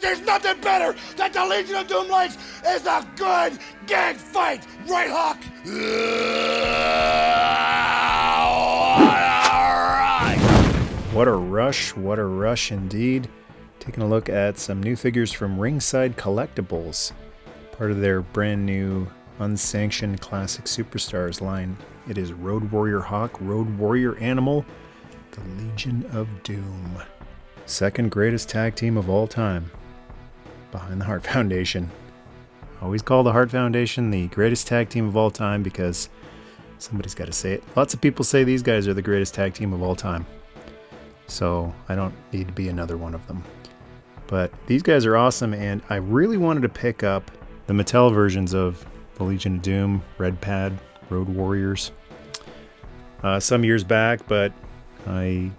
There's nothing better that the Legion of Doom likes is a good gang fight, right, Hawk? What a rush indeed. Taking a look at some new figures from Ringside Collectibles, part of their brand new Unsanctioned Classic Superstars line. It is Road Warrior Hawk, Road Warrior Animal, the Legion of Doom. Second greatest tag team of all time, behind the Hart Foundation. I always call the Hart Foundation the greatest tag team of all time because somebody's got to say it. Lots of people say these guys are the greatest tag team of all time, so I don't need to be another one of them. But these guys are awesome, and I really wanted to pick up the Mattel versions of the Legion of Doom, Red Pad, Road Warriors, some years back, but I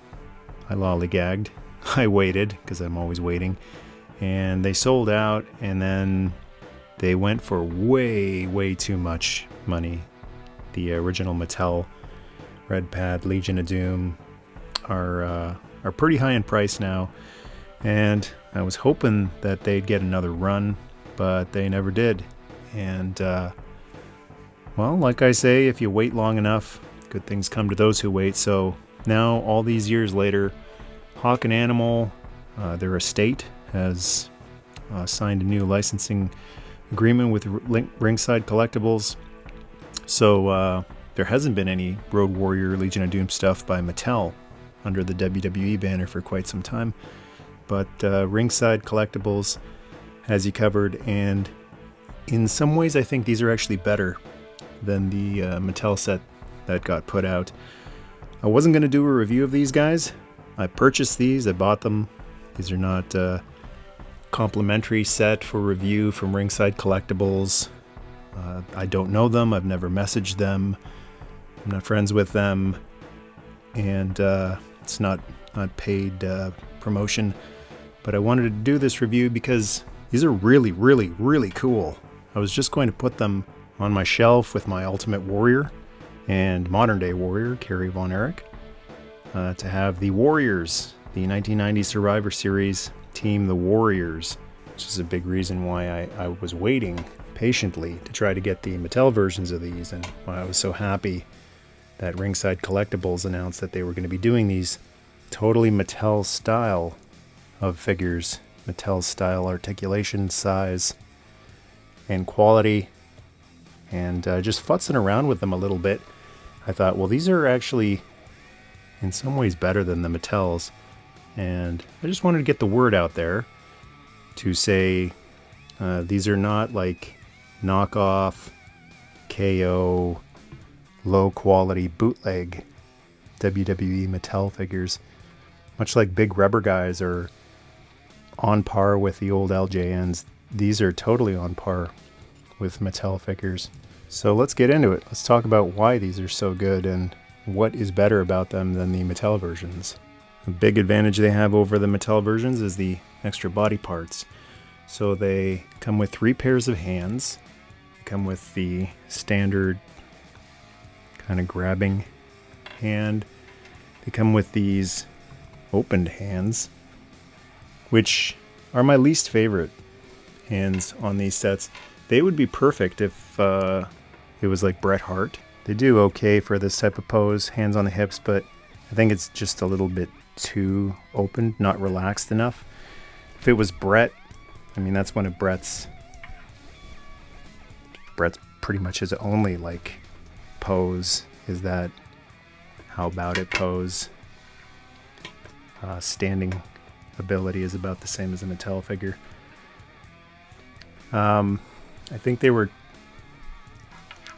lollygagged. I waited, because I'm always waiting, and they sold out, and then they went for way too much money. The original Mattel Red Pad, Legion of Doom are pretty high in price now, and I was hoping that they'd get another run, but they never did. And well, like I say, if you wait long enough, good things come to those who wait. So now, all these years later, Hawk and Animal, their estate has signed a new licensing agreement with Ringside Collectibles. So there hasn't been any Road Warrior Legion of Doom stuff by Mattel under the WWE banner for quite some time. But Ringside Collectibles has you covered, and in some ways I think these are actually better than the Mattel set that got put out. I wasn't going to do a review of these guys. I purchased these, I bought them. These are not a complimentary set for review from Ringside Collectibles. I don't know them, I've never messaged them, I'm not friends with them, and it's not paid promotion. But I wanted to do this review because these are really cool. I was just going to put them on my shelf with my Ultimate Warrior and Modern Day Warrior, Kerry Von Erich, to have the Warriors, the 1990 Survivor Series team, the Warriors, which is a big reason why I was waiting patiently to try to get the Mattel versions of these, and why I was so happy that Ringside Collectibles announced that they were going to be doing these totally Mattel style of figures, Mattel style articulation, size, and quality, and just futzing around with them a little bit. I thought, well, these are actually in some ways better than the Mattels, and I just wanted to get the word out there to say these are not like knockoff, KO, low quality bootleg WWE Mattel figures. Much like Big Rubber Guys are on par with the old LJNs, these are totally on par with Mattel figures. So let's get into it. Let's talk about why these are so good and what is better about them than the Mattel versions. The big advantage they have over the Mattel versions is the extra body parts. So they come with 3 pairs of hands. They come with the standard kind of grabbing hand. They come with these opened hands, which are my least favorite hands on these sets. They would be perfect if it was like Bret Hart. They do okay for this type of pose, hands on the hips, but I think it's just a little bit too open, not relaxed enough. If it was Bret, I mean, that's one of Bret's pretty much his only like pose is that how about it pose. Standing ability is about the same as a Mattel figure. I think they were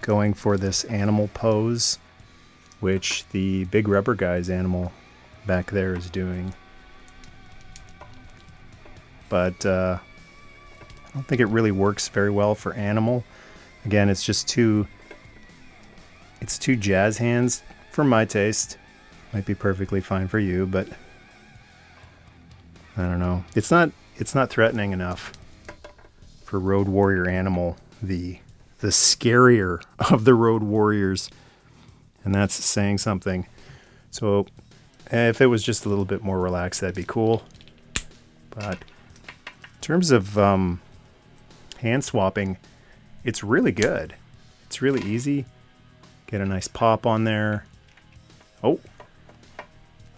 going for this animal pose, which the Big Rubber Guys animal back there is doing. But I don't think it really works very well for animal. Again, it's just too jazz hands for my taste. Might be perfectly fine for you, but I don't know. It's not threatening enough for Road Warrior Animal, the scarier of the Road Warriors, and that's saying something. So if it was just a little bit more relaxed, that'd be cool. But terms of hand swapping, it's really good. It's really easy. Get a nice pop on there. Oh,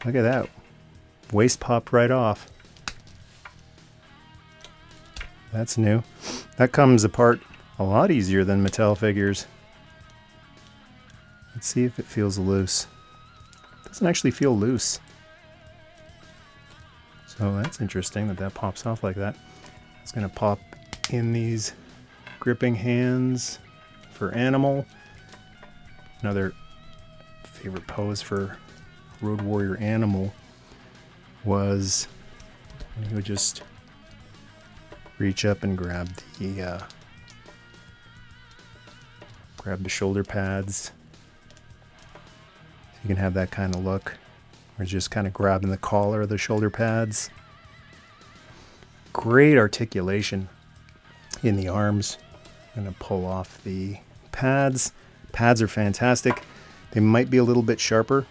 look at that. Waist popped right off. That's new. That comes apart a lot easier than Mattel figures. Let's see if it feels loose. It doesn't actually feel loose. So that's interesting that that pops off like that. It's going to pop in these gripping hands for Animal. Another favorite pose for Road Warrior Animal was when he would just reach up and grab the shoulder pads. So you can have that kind of look. Or just kind of grabbing the collar of the shoulder pads. Great articulation in the arms. I'm going to pull off the pads. Pads are fantastic. They might be a little bit sharper.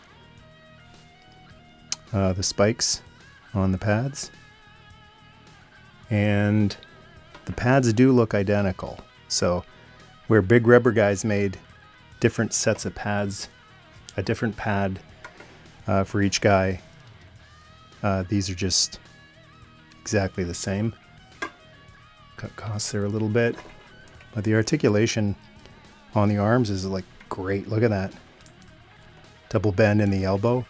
The spikes on the pads. And the pads do look identical. So where Big Rubber Guys made different sets of pads, a different pad for each guy, these are just exactly the same. Cut costs there a little bit, but the articulation on the arms is like great. Look at that. Double bend in the elbow,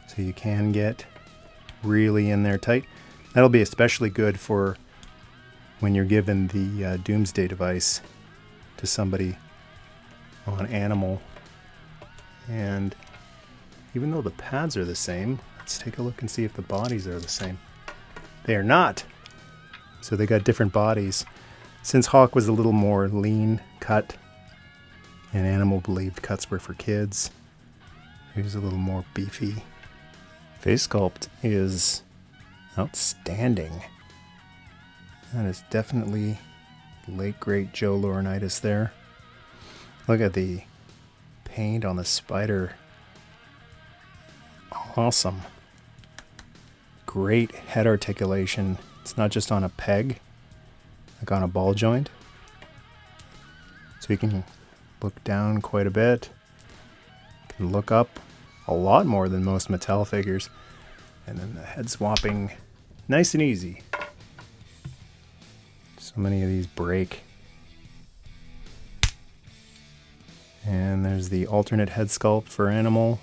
so you can get really in there tight. That'll be especially good for when you're given the Doomsday device to somebody on Animal. And even though the pads are the same, let's take a look and see if the bodies are the same. They are not. So they got different bodies. Since Hawk was a little more lean cut, and Animal believed cuts were for kids, he was a little more beefy. Face sculpt is outstanding. That is definitely late great Joe Laurinaitis there. Look at the paint on the spider. Awesome. Great head articulation. It's not just on a peg, like on a ball joint. So you can look down quite a bit. You can look up a lot more than most Mattel figures. And then the head swapping, nice and easy. So many of these break. And there's the alternate head sculpt for Animal.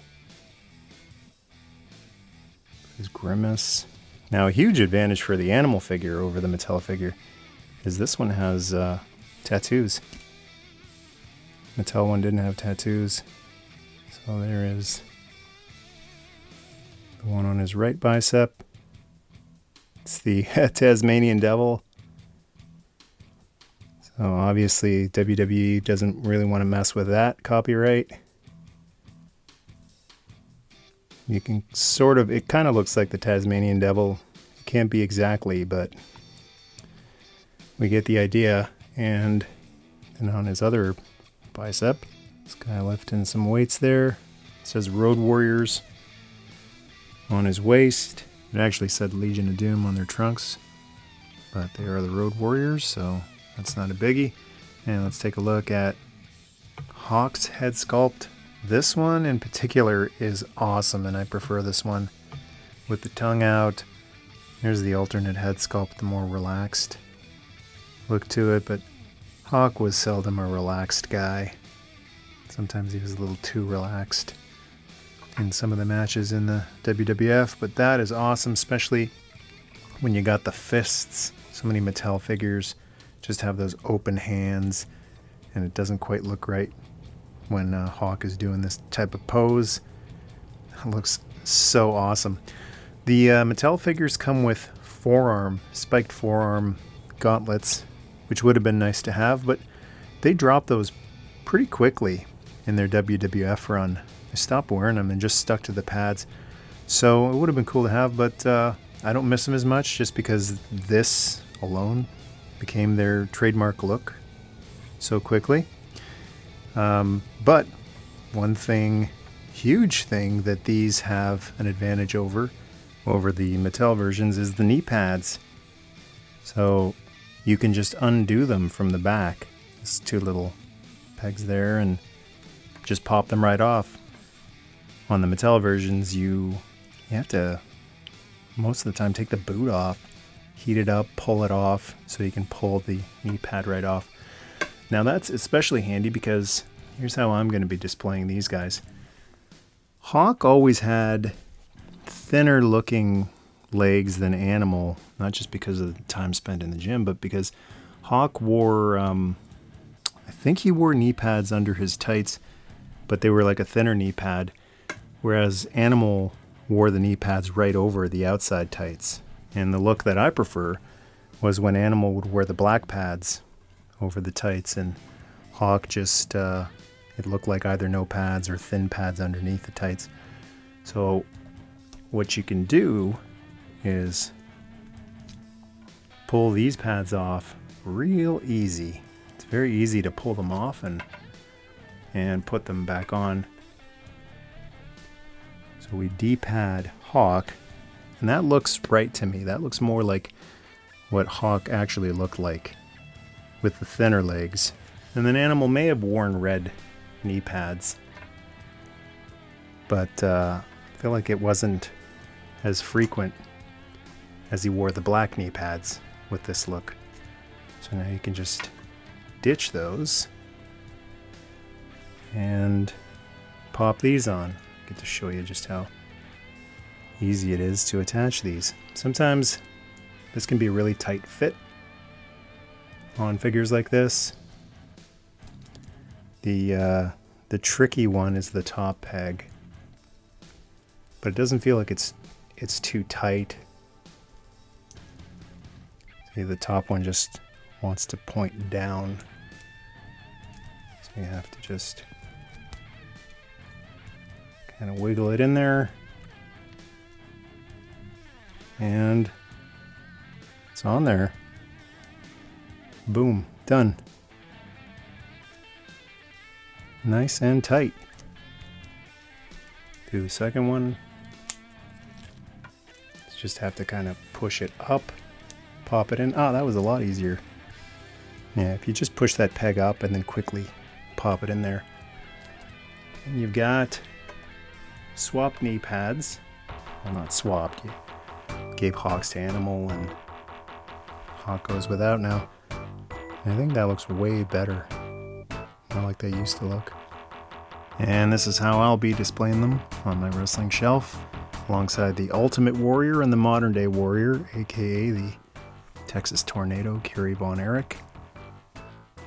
His Grimace. Now, a huge advantage for the Animal figure over the Mattel figure is this one has tattoos. Mattel one didn't have tattoos. So there is the one on his right bicep. It's the Tasmanian Devil. So obviously WWE doesn't really want to mess with that copyright. You can sort of, it kind of looks like the Tasmanian Devil. It can't be exactly, but we get the idea. And on his other bicep, this guy lifting some weights there. It says Road Warriors on his waist. It actually said Legion of Doom on their trunks, but they are the Road Warriors, so that's not a biggie. And let's take a look at Hawk's head sculpt. This one in particular is awesome, and I prefer this one with the tongue out. Here's the alternate head sculpt, the more relaxed look to it, but Hawk was seldom a relaxed guy. Sometimes he was a little too relaxed in some of the matches in the WWF, but that is awesome, especially when you got the fists. So many Mattel figures just have those open hands, and it doesn't quite look right when Hawk is doing this type of pose. It looks so awesome. The Mattel figures come with spiked forearm gauntlets, which would have been nice to have, but they dropped those pretty quickly in their WWF run. They stopped wearing them and just stuck to the pads. So it would have been cool to have, but I don't miss them as much just because this alone became their trademark look so quickly. But one thing, huge thing that these have an advantage over the Mattel versions is the knee pads. So you can just undo them from the back. There's 2 little pegs there, and just pop them right off. On the Mattel versions, you have to, most of the time, take the boot off, heat it up, pull it off, so you can pull the knee pad right off. Now that's especially handy because here's how I'm going to be displaying these guys. Hawk always had thinner looking legs than Animal, not just because of the time spent in the gym, but because Hawk wore, I think he wore knee pads under his tights, but they were like a thinner knee pad, whereas Animal wore the knee pads right over the outside tights. And the look that I prefer was when Animal would wear the black pads over the tights, and Hawk just, it looked like either no pads or thin pads underneath the tights. So what you can do is pull these pads off real easy. It's very easy to pull them off and put them back on. So we de-pad Hawk, and that looks right to me. That looks more like what Hawk actually looked like with the thinner legs. And then Animal may have worn red knee pads, but I feel like it wasn't as frequent as he wore the black knee pads with this look. So now you can just ditch those and pop these on. Get to show you just how easy it is to attach these. Sometimes this can be a really tight fit on figures like this. The tricky one is the top peg, but it doesn't feel like it's too tight. See, the top one just wants to point down, so you have to just kind of wiggle it in there, and it's on there. Boom, done. Nice and tight. Do the second one. Just have to kind of push it up, pop it in. Oh, that was a lot easier. Yeah, if you just push that peg up and then quickly pop it in there. And you've got swap knee pads. Well, not swapped. You gave Hawks to Animal, and Hawk goes without now. And I think that looks way better. Not like they used to look. And this is how I'll be displaying them on my wrestling shelf, alongside the Ultimate Warrior and the Modern Day Warrior, aka the Texas Tornado, Kerry Von Erich.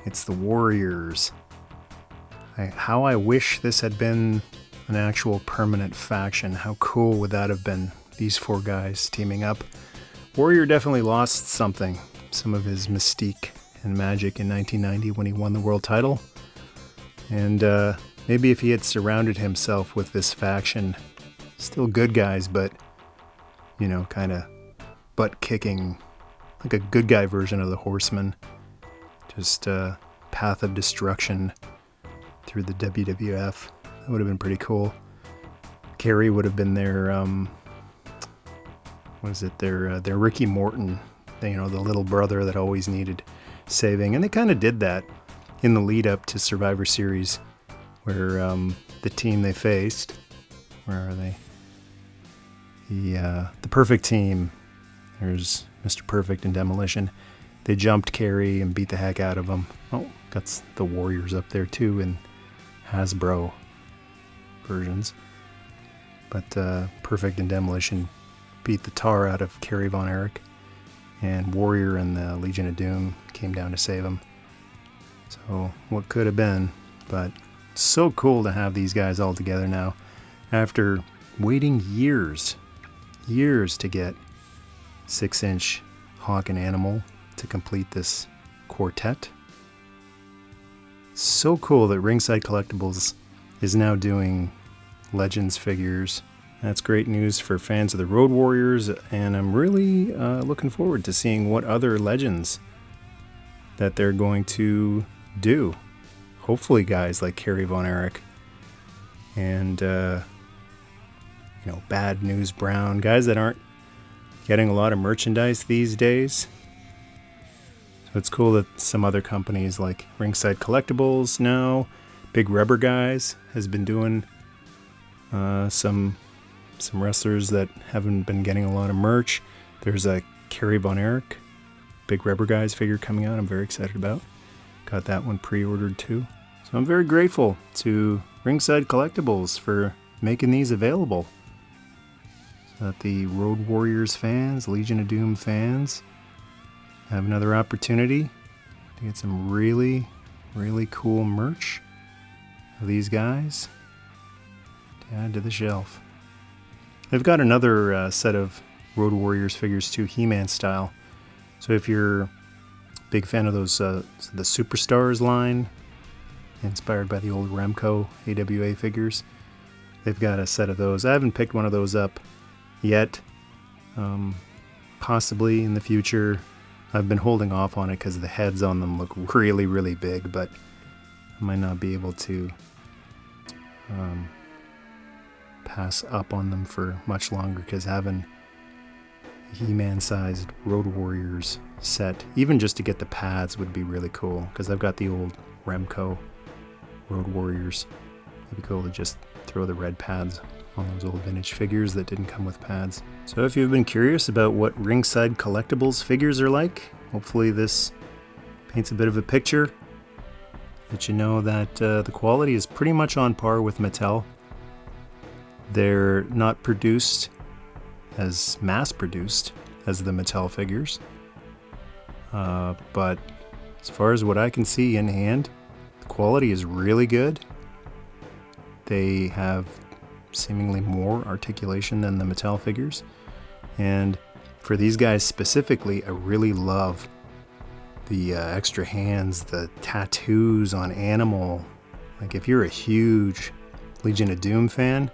It's the Warriors. How I wish this had been an actual permanent faction. How cool would that have been, these 4 guys teaming up? Warrior definitely lost something, some of his mystique and magic in 1990 when he won the world title. And maybe if he had surrounded himself with this faction, still good guys, but, you know, kind of butt-kicking, like a good guy version of the Horsemen. Just a path of destruction through the WWF. That would have been pretty cool. Kerry would have been their, their Ricky Morton, you know, the little brother that always needed saving. And they kind of did that in the lead up to Survivor Series, where the team they faced, where are they? The Perfect Team. There's Mr. Perfect and Demolition. They jumped Kerry and beat the heck out of him. Oh, got the Warriors up there too in Hasbro versions. But Perfect and Demolition beat the tar out of Kerry Von Erich, and Warrior and the Legion of Doom came down to save him. So what could have been, but so cool to have these guys all together now after waiting years to get 6-inch Hawk and Animal to complete this quartet. So cool that Ringside Collectibles is now doing Legends figures. That's great news for fans of the Road Warriors, and I'm really looking forward to seeing what other Legends that they're going to do. Hopefully guys like Kerry Von Erich and Bad News Brown, guys that aren't getting a lot of merchandise these days, So it's cool that some other companies like Ringside Collectibles now, Big Rubber Guys has been doing some wrestlers that haven't been getting a lot of merch. There's a Kerry Von Erich Big Rubber Guys figure coming out I'm very excited about. Got that one pre-ordered too. So I'm very grateful to Ringside Collectibles for making these available, so that the Road Warriors fans, Legion of Doom fans, have another opportunity to get some really, really cool merch of these guys to add to the shelf. I've got another set of Road Warriors figures too, He-Man style. So if you're a big fan of those, the Superstars line, inspired by the old Remco AWA figures, they've got a set of those. I haven't picked one of those up yet. Possibly in the future. I've been holding off on it because the heads on them look really, really big, but I might not be able to pass up on them for much longer, because having He-Man sized Road Warriors set, even just to get the pads, would be really cool, because I've got the old Remco Road Warriors. It'd be cool to just throw the red pads on those old vintage figures that didn't come with pads. So if you've been curious about what Ringside Collectibles figures are like, hopefully this paints a bit of a picture, that you know that the quality is pretty much on par with Mattel. They're not produced as mass-produced as the Mattel figures, but as far as what I can see in hand, the quality is really good. They have seemingly more articulation than the Mattel figures, and for these guys specifically, I really love the extra hands, the tattoos on Animal. Like, if you're a huge Legion of Doom fan,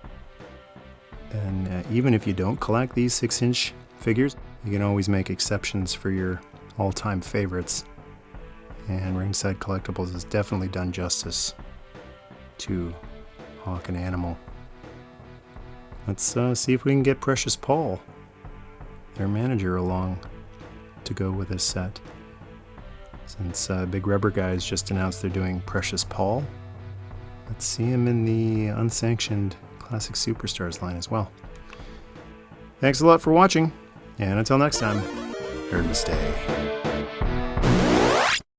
then even if you don't collect these 6-inch figures, you can always make exceptions for your all-time favorites, and Ringside Collectibles has definitely done justice to Hawk and Animal. Let's see if we can get Precious Paul, their manager, along to go with this set. Since Big Rubber Guys just announced they're doing Precious Paul, let's see him in the Unsanctioned Classic Superstars line as well. Thanks a lot for watching, and until next time, here to stay.